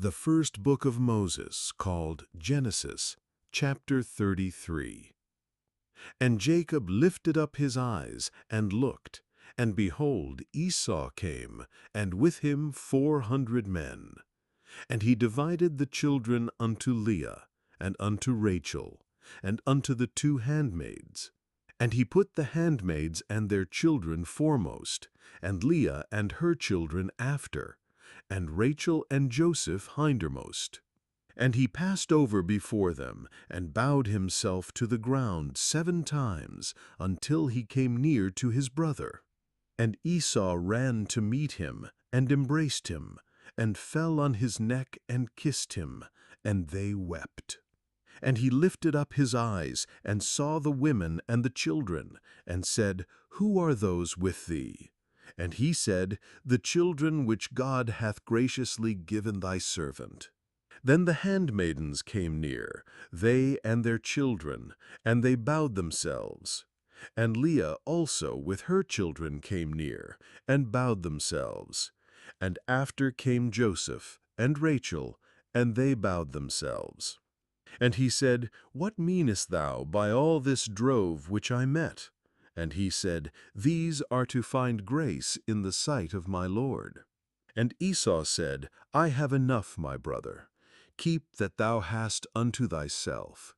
The first book of Moses, called Genesis, chapter 33. And Jacob lifted up his eyes and looked, and behold, Esau came, and with him 400 men. And he divided the children unto Leah, and unto Rachel, and unto the 2 handmaids. And he put the handmaids and their children foremost, and Leah and her children after, and Rachel and Joseph hindermost. And he passed over before them, and bowed himself to the ground 7 times, until he came near to his brother. And Esau ran to meet him, and embraced him, and fell on his neck and kissed him, and they wept. And he lifted up his eyes, and saw the women and the children, and said, Who are those with thee? And he said, The children which God hath graciously given thy servant. Then the handmaidens came near, they and their children, and they bowed themselves. And Leah also with her children came near, and bowed themselves. And after came Joseph and Rachel, and they bowed themselves. And he said, What meanest thou by all this drove which I met? And he said, These are to find grace in the sight of my Lord. And Esau said, I have enough, my brother. Keep that thou hast unto thyself.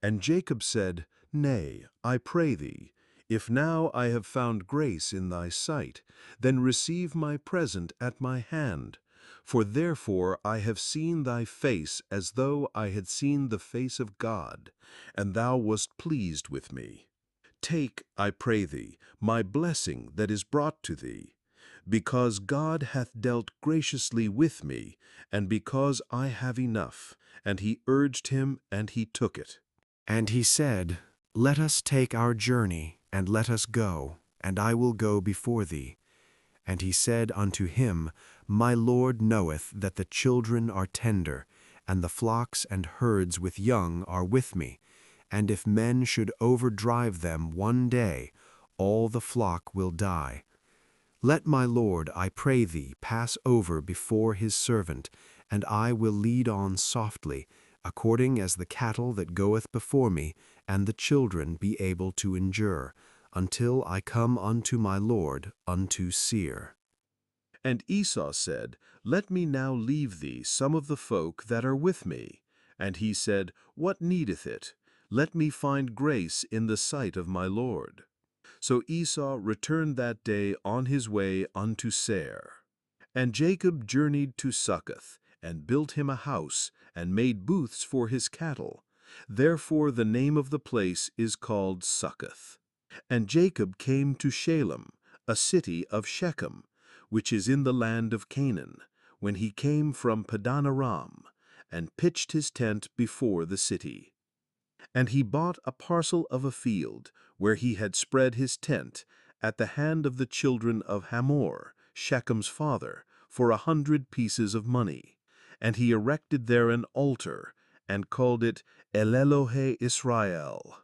And Jacob said, Nay, I pray thee, if now I have found grace in thy sight, then receive my present at my hand. For therefore I have seen thy face as though I had seen the face of God, and thou wast pleased with me. Take, I pray thee, my blessing that is brought to thee, because God hath dealt graciously with me, and because I have enough. And he urged him, and he took it. And he said, Let us take our journey, and let us go, and I will go before thee. And he said unto him, My Lord knoweth that the children are tender, and the flocks and herds with young are with me. And if men should overdrive them one day, all the flock will die. Let my Lord, I pray thee, pass over before his servant, and I will lead on softly, according as the cattle that goeth before me, and the children be able to endure, until I come unto my Lord, unto Seir. And Esau said, Let me now leave thee some of the folk that are with me. And he said, What needeth it? Let me find grace in the sight of my Lord. So Esau returned that day on his way unto Seir. And Jacob journeyed to Succoth, and built him a house, and made booths for his cattle. Therefore the name of the place is called Succoth. And Jacob came to Shalem, a city of Shechem, which is in the land of Canaan, when he came from Padan Aram, and pitched his tent before the city. And he bought a parcel of a field, where he had spread his tent, at the hand of the children of Hamor, Shechem's father, for 100 pieces of money. And he erected there an altar, and called it El Elohe Israel.